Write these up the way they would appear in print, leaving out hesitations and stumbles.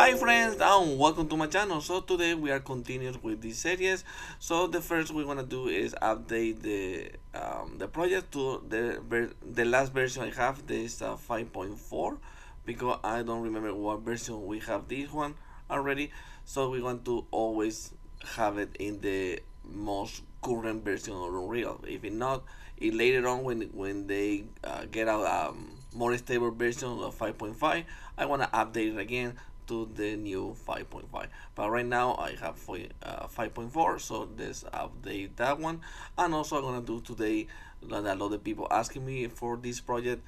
Hi friends and welcome to my channel. So today we are continuing with this series. So the first we want to do is update the project to the last version I have. This 5.4 because I don't remember what version we have this one already. So we want to always have it in the most current version of Unreal. If it not, it later on when they get out more stable version of 5.5, I want to update it again to the new 5.5. But right now I have 5.4, so let's update that one. And also I'm gonna do today that a lot of people asking me for this project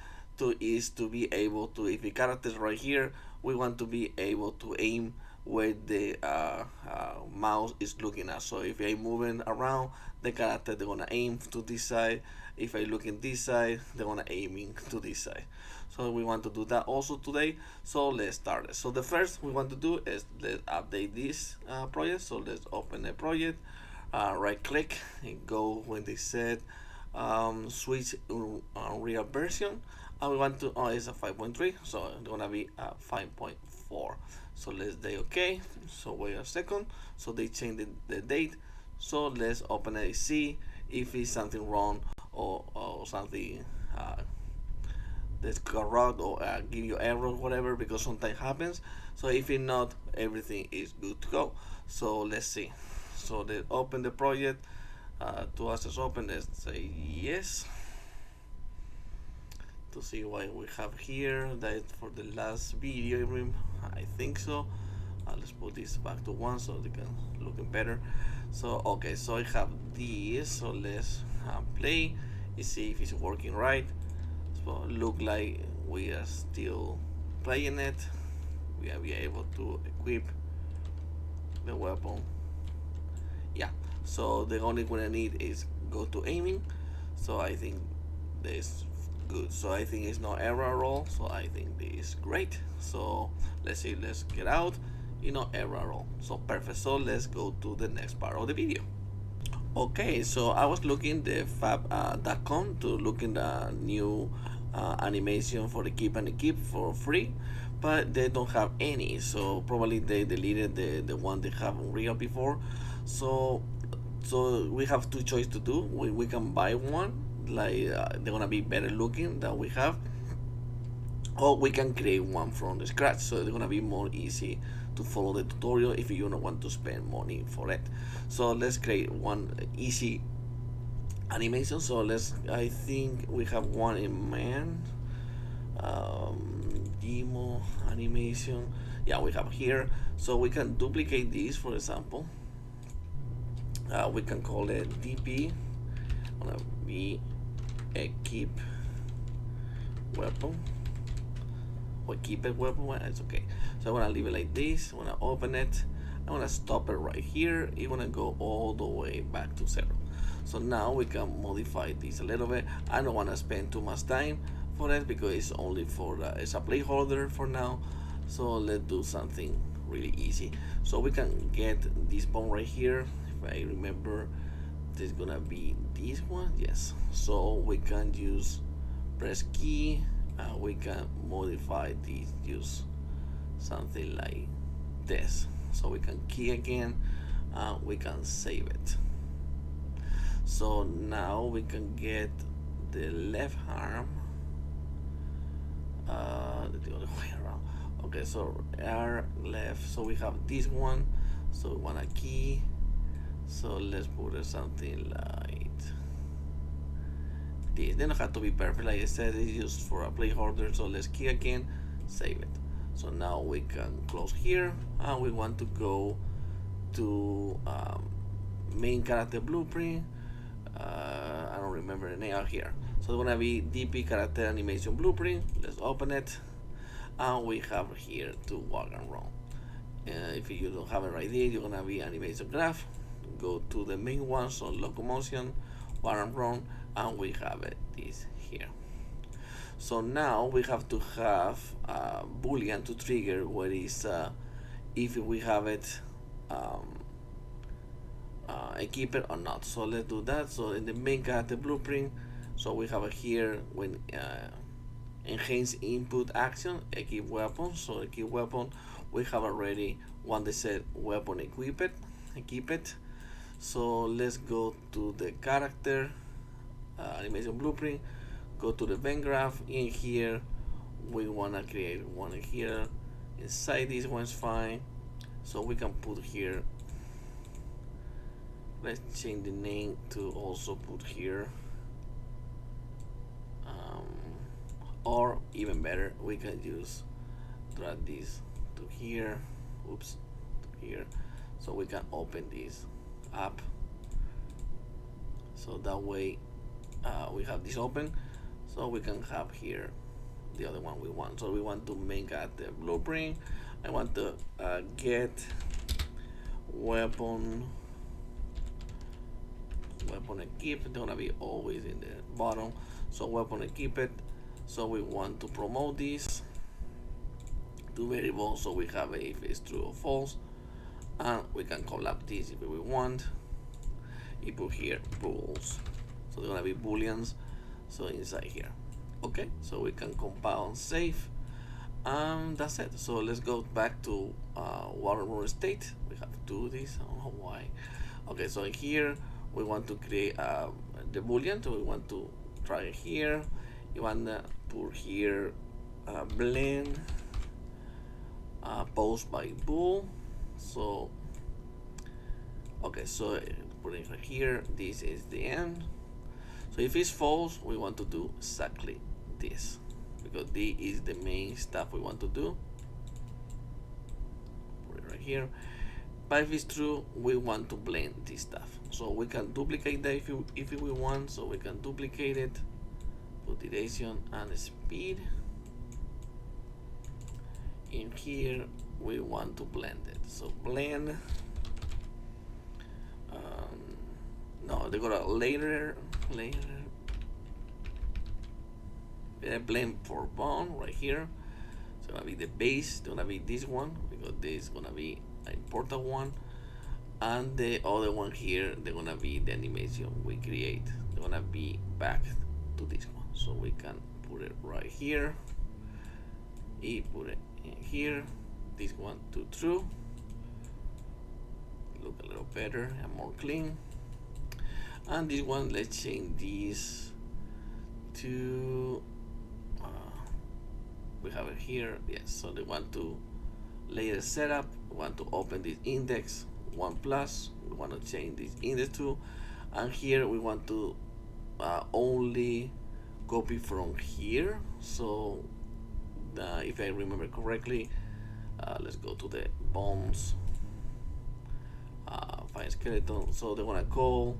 is to be able to, if the characters right here, we want to be able to aim where the mouse is looking at. So if I'm moving around the character, they're gonna aim to this side. If I look in this side, they're gonna aiming to this side. So we want to do that also today. So let's start it. So the first we want to do is let's update this project. So let's open a project, right click and go when they said switch Unreal version, and we want to, it's a 5.3, so it's gonna be 5.4. So let's say okay. So wait a second. So they changed the date. So let's open it, see if it's something wrong or something that's corrupt or give you error, whatever, because sometimes happens. So if it not, everything is good to go. So let's see. So let's open the project. To access open, let's say yes. To see what we have here. That is for the last video, I think so. Let's put this back to 1 so they can look better. So okay, so I have this. So let's play and see if it's working right. So look like we are still playing it. We are able to equip the weapon. Yeah. So the only one I need is go to aiming. So I think this good. So I think it's no error at all. So I think this is great. So let's see. Let's get out. Error at all. So perfect. So let's go to the next part of the video. Okay, so I was looking the fab.com to look in the new animation for the keep and the keep for free, but they don't have any. So probably they deleted the one they have Unreal before. So we have two choices to do. We can buy one, like they're gonna be better looking than we have, or we can create one from the scratch. So it's gonna be more easy to follow the tutorial if you don't want to spend money for it. So let's create one easy animation. So I think we have one in man, demo animation. Yeah, we have here. So we can duplicate this, for example. We can call it DP. Gonna be a keep weapon. Or keep it weapon. Well, it's okay. So I'm gonna leave it like this. I'm gonna open it. I'm gonna stop it right here. You wanna go all the way back to 0. So now we can modify this a little bit. I don't wanna spend too much time for it because it's only for it's a placeholder for now. So let's do something really easy. So we can get this bone right here. If I remember, this is gonna be this one. Yes. So we can use press key. We can modify this. Use something like this. So we can key again. We can save it. So now we can get the left arm. The other way around. Okay, so R left. So we have this one. So we want a key. So let's put it something like this. They don't have to be perfect. Like I said, it's used for a placeholder. So let's key again, save it. So now we can close here, and we want to go to main character blueprint. I don't remember the name out here. So it's gonna be DP character animation blueprint. Let's open it, and we have here to walk and run. If you don't have it right there, you're gonna be animation graph. Go to the main one, so locomotion, walk and run, and we have it this here. So now we have to have a boolean to trigger what is if we have it equip it or not. So let's do that. So in the main character blueprint, so we have it here when enhance input action, equip weapon. So equip weapon, we have already one that said weapon equip it. So let's go to the character animation blueprint, go to the event graph. In here we want to create one here. Inside this one's fine, so we can put here, let's change the name to also put here, or even better, we can use drag this to here, oops, to here, so we can open this up. So that way we have this open, so we can have here the other one we want. So we want to make at the blueprint. I want to get weapon equip. It's gonna be always in the bottom. So weapon equip it. So we want to promote this to variable. So we have a if it's true or false, and we can collapse this if we want. You put here bools. So they're gonna be booleans. So inside here. Okay, so we can compile and save, and that's it. So let's go back to waterborne state. We have to do this, I don't know why. Okay, so in here we want to create the boolean. So we want to try it here. You want to put here blend post by bool. So okay, so putting it here, this is the end. So if it's false, we want to do exactly this, because this is the main stuff we want to do. Put it right here. But if it's true, we want to blend this stuff. So we can duplicate that if we want. So we can duplicate it, put duration and speed. In here, we want to blend it. So blend. No, they got a layer. Blend for bone right here. It's gonna be the base. It's gonna be this one, because this is gonna be an important one, and the other one here, they're gonna be the animation we create. They're gonna be back to this one. So we can put it right here. Put it in here. This one to true. Look a little better and more clean. And this one, let's change this to we have it here. Yes, so they want to layer setup. We want to open this index 1 plus. We want to change this index to, and here we want to only copy from here. So if I remember correctly, let's go to the bones, find skeleton. So they want to call,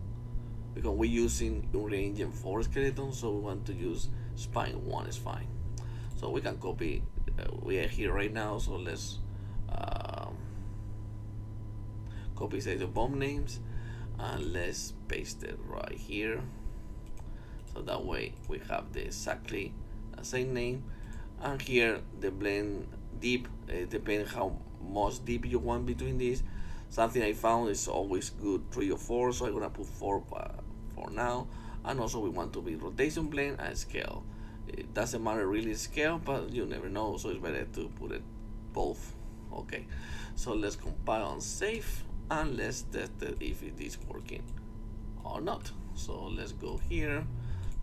because we're using Unreal Engine 4 skeleton, so we want to use spine 1 is fine. So we can copy, we are here right now, so let's copy say the bomb names, and let's paste it right here. So that way we have the exactly the same name. And here the blend deep, depends how much deep you want between these. Something I found is always good 3 or 4, so I'm gonna put 4 for now. And also we want to be rotation blend and scale. It doesn't matter really scale, but you never know, so it's better to put it both. Okay, so let's compile and save, and let's test it if it is working or not. So let's go here,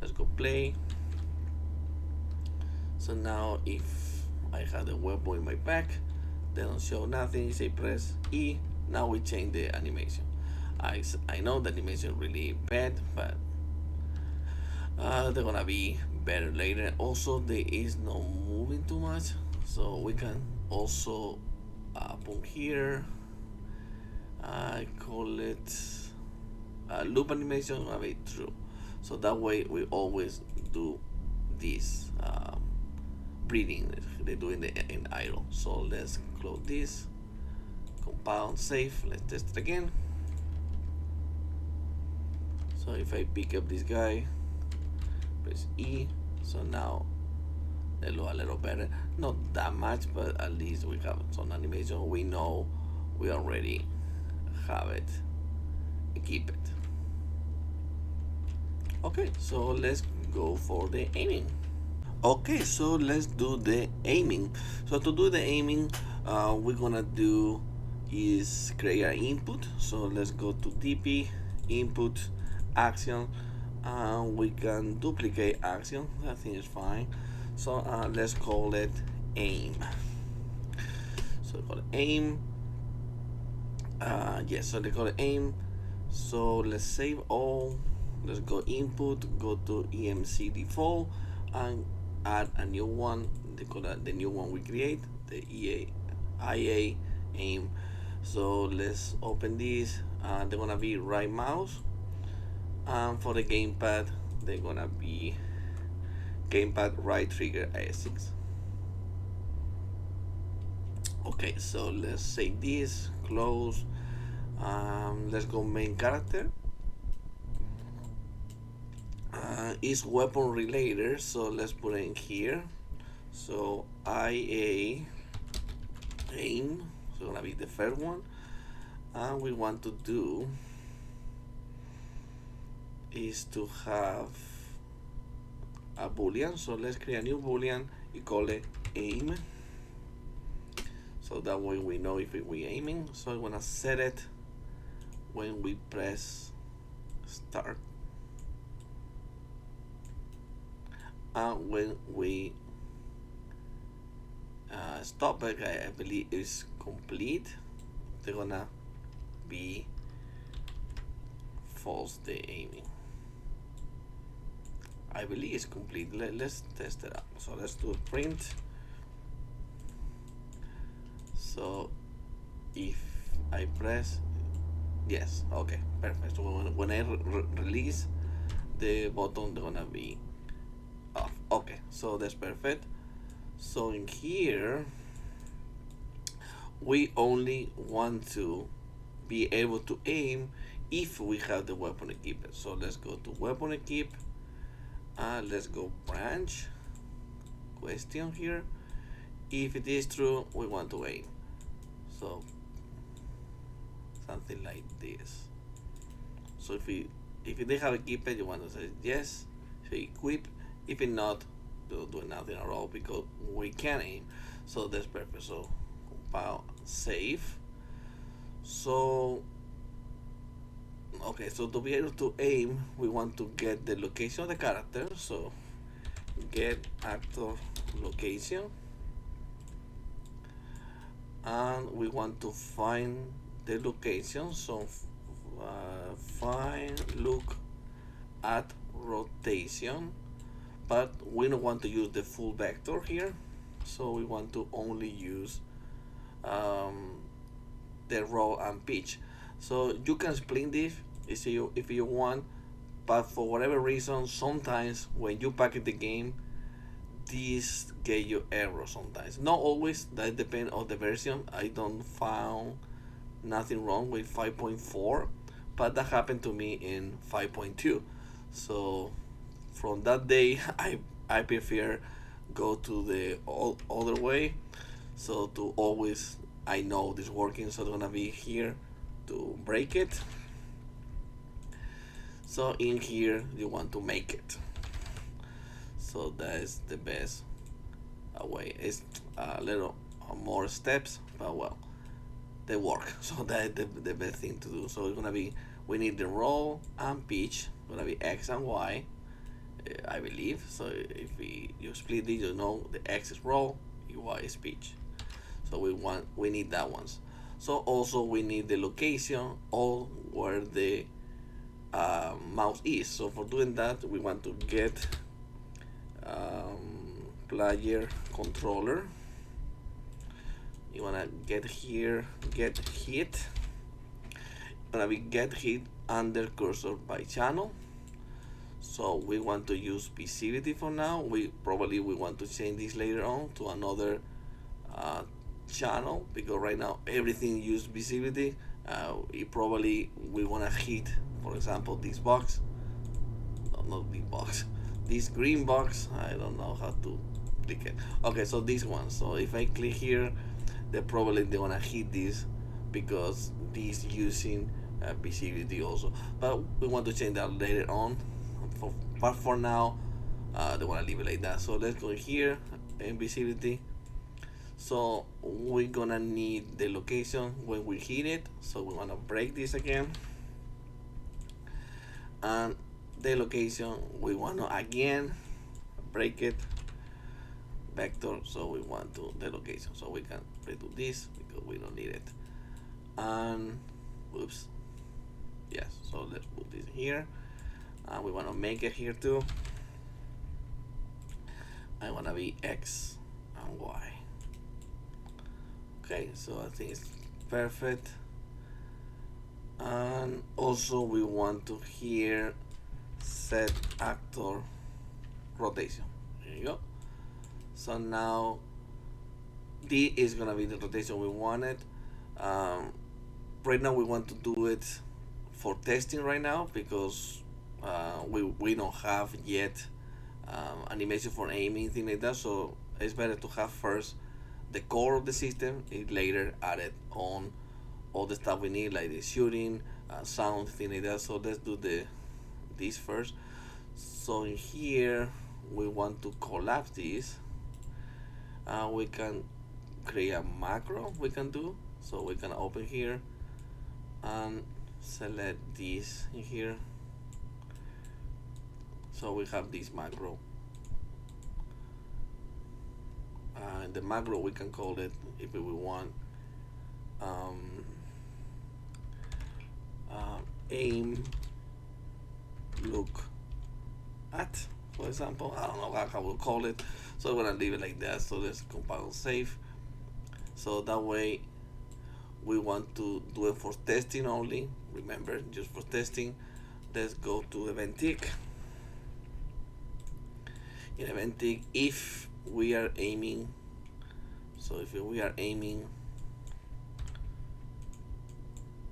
let's go play. So now if I have the weapon in my back, they don't show nothing. Say press E. Now we change the animation. I know the animation is really bad, but they're gonna be better later. Also, there is no moving too much, so we can also put here, I call it loop animation, gonna be true. So that way we always do this breathing. They do in idle. So let's close this, compile, save. Let's test it again. So if I pick up this guy, press E, so now they look a little better. Not that much, but at least we have some animation. We know we already have it. Keep it. Okay, so let's go for the aiming. Okay, so let's do the aiming. So to do the aiming, we're gonna do is create an input. So let's go to DP input action. We can duplicate action. I think it's fine. So let's call it aim. So call it aim. Yes, so they call it aim. So let's save all. Let's go input, go to EMC default, and add a new one. They call that the new one we create, the IA aim. So let's open this. They're gonna be right mouse, and for the gamepad, they're gonna be gamepad right trigger A6. Okay, so let's save this, close. Let's go main character. Is weapon related, so let's put it in here. So IA aim, so gonna be the first one, and we want to do is to have a boolean. So let's create a new boolean. We call it aim. So that way we know if we aiming. So I'm gonna set it when we press start, and when we stop it, I believe is complete. They're gonna be false the aiming. I believe it's complete. Let's test it out. So let's do a print. So if I press yes, okay, perfect. So when I release the button, they're gonna be off. Okay, so that's perfect. So in here we only want to be able to aim if we have the weapon equipped. So let's go to weapon equip, let's go branch question here. If it is true, we want to aim. So something like this. So if they have equipped, you want to say yes. So equip. If it not, do nothing at all because we can aim. So that's perfect. So compile, save. So okay, so to be able to aim, we want to get the location of the character. So get actor location, and we want to find the location. So find look at rotation, but we don't want to use the full vector here, so we want to only use the roll and pitch. So you can split this if you want, but for whatever reason, sometimes when you package the game, this get you error sometimes. Not always, that depends on the version. I don't found nothing wrong with 5.4, but that happened to me in 5.2. So from that day, I prefer go to the other way. So to always I know this working, so it's gonna be here to break it. So in here you want to make it. So that is the best way. It's a little more steps, but well, they work. So that is the best thing to do. So it's gonna be, we need the roll and pitch. It's gonna be X and Y, I believe. So if you split it, you know the X is roll, Y is pitch. So we need that ones. So also we need the location or where the mouse is. So for doing that, we want to get player controller. You wanna get here, get hit. Gonna be get hit under cursor by channel. So we want to use visibility for now. We want to change this later on to another channel, because right now everything use visibility. We want to hit, for example, this box. No, not this box. This green box. I don't know how to click it. Okay, so this one. So if I click here, they want to hit this because this using visibility also. But we want to change that later on. But for now, they want to leave it like that. So let's go here in visibility. So we're gonna need the location when we hit it, so we want to break this again, and the location we want to again break it vector, so we want to the location, so we can redo this because we don't need it. And oops, yes, so let's put this here, and we want to make it here too. I want to be X and Y. Okay, so I think it's perfect. And also we want to here set actor rotation. There you go. So now this is gonna be the rotation we wanted. Right now we want to do it for testing right now because we don't have yet animation for aiming, thing like that. So it's better to have first the core of the system, it later added on all the stuff we need like the shooting, sound, thing like that. So let's do this first. So in here we want to collapse this. We can create a macro we can do. So we can open here and select this in here. So we have this macro. The macro we can call it if we want aim look at, for example. I don't know how we'll call it, so I'm gonna leave it like that. So let's compile and save. So that way we want to do it for testing only, remember, just for testing. Let's go to Eventic. In Eventic, if we are aiming, so if we are aiming,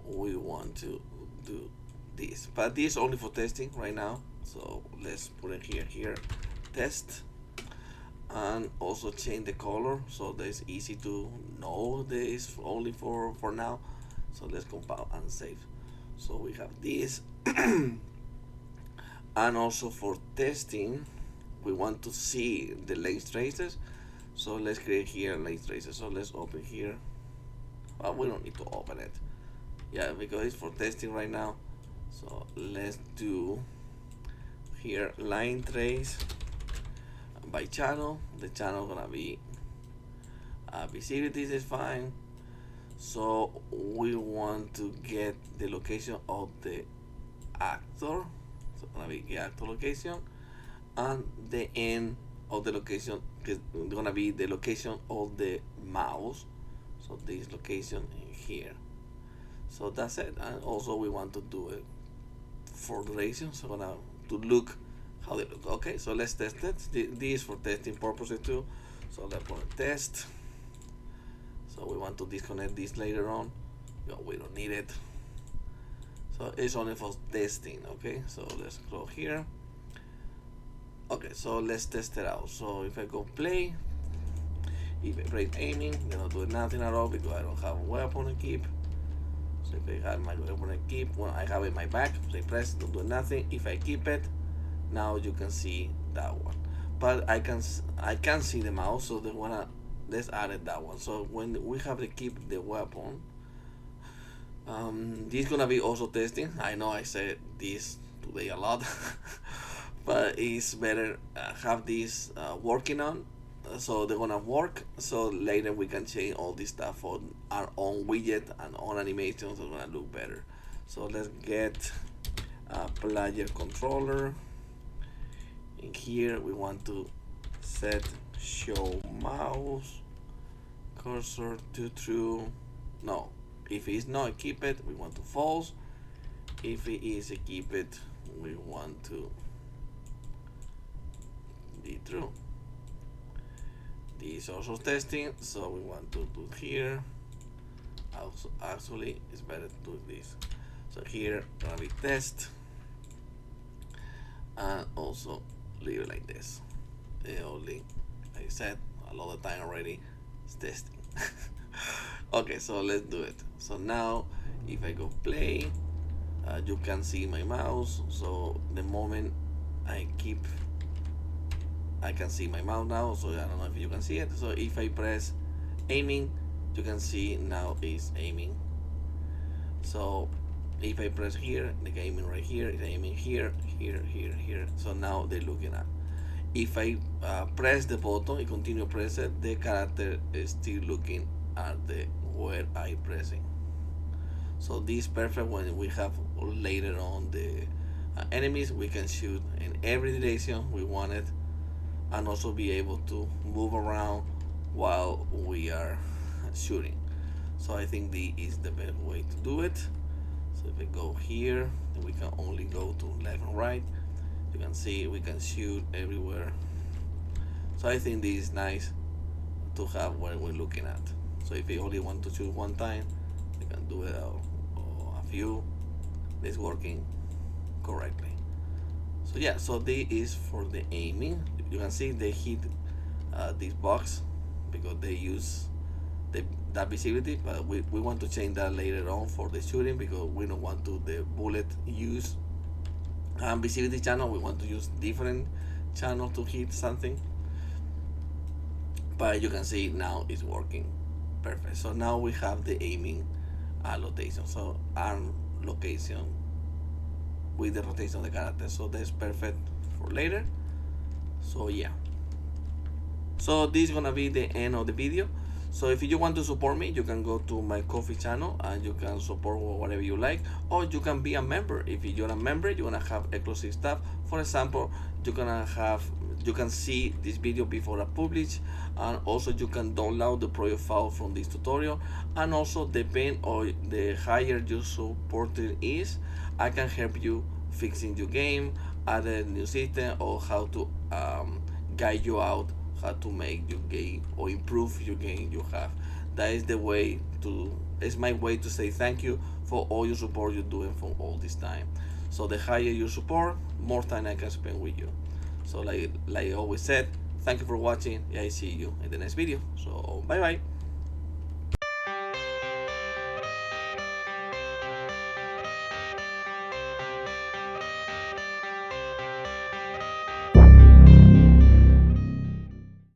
we want to do this, but this is only for testing right now. So let's put it here, test, and also change the color so that it's easy to know that it's only for now. So let's compile and save. So we have this. And also for testing we want to see the lens traces, so let's create here lens traces. So let's open here. We don't need to open it, yeah, because it's for testing right now. So let's do here line trace by channel. The channel gonna be visibilities is fine. So we want to get the location of the actor, so gonna be the actor location, and the end of the location is gonna be the location of the mouse, so this location in here. So that's it. And also we want to do it for duration, so gonna to look how they look. Okay, so let's test it. This is for testing purposes too, so let's put a test. So we want to disconnect this later on. No, we don't need it, so it's only for testing. Okay, so let's go here. Okay, so let's test it out. So if I go play, if I press aiming, they're not doing nothing at all because I don't have a weapon equip. So if I have my weapon equip, when I have it in my back, so I press, don't do nothing. If I keep it, now you can see that one. But I can see the mouse, so let's add it that one. So when we have to keep the weapon, this is gonna be also testing. I know I said this today a lot. But it's better have this working on, so they're gonna work, so later we can change all this stuff on our own widget and on animations. It's gonna look better. So let's get a player controller. In here we want to set show mouse cursor to true. No, if it's not, keep it, we want to false. If it is, keep it, we want to be true. This is also testing, so we want to do here. Also, actually, it's better to do this. So here gonna be test, and also leave it like this. Only, like I said a lot of time already, it's testing. Okay, so let's do it. So now, if I go play, you can see my mouse. So the moment I keep I can see my mouse now, so I don't know if you can see it. So if I press aiming, you can see now it's aiming. So if I press here, the aiming right here, it's aiming here, here, here, here. So now they're looking at. If I press the button and continue press it, the character is still looking at the where I pressing. So this is perfect when we have later on the enemies. We can shoot in every direction we want it, and also be able to move around while we are shooting. So I think this is the best way to do it. So if we go here, we can only go to left and right. You can see we can shoot everywhere. So I think this is nice to have what we're looking at. So if you only want to shoot one time, you can do it a few. It's working correctly. So yeah, so this is for the aiming. You can see they hit this box because they use that visibility, but we want to change that later on for the shooting because we don't want to the bullet use visibility channel. We want to use different channel to hit something, but you can see now it's working perfect. So now we have the aiming rotation, so arm location with the rotation of the character. So that's perfect for later. So yeah, so this is gonna be the end of the video. So if you want to support me, you can go to my Coffee channel and you can support whatever you like, or you can be a member. If you're a member, you're gonna have exclusive stuff. For example, you can see this video before I publish, and also you can download the project file from this tutorial. And also, depending on the higher your supporter is, I can help you fixing your game, add a new system, or how to guide you out how to make your game or improve your game you have. That is the way to, it's my way to say thank you for all your support you're doing for all this time. So the higher your support, more time I can spend with you. So like I always said, thank you for watching. I see you in the next video. So bye bye.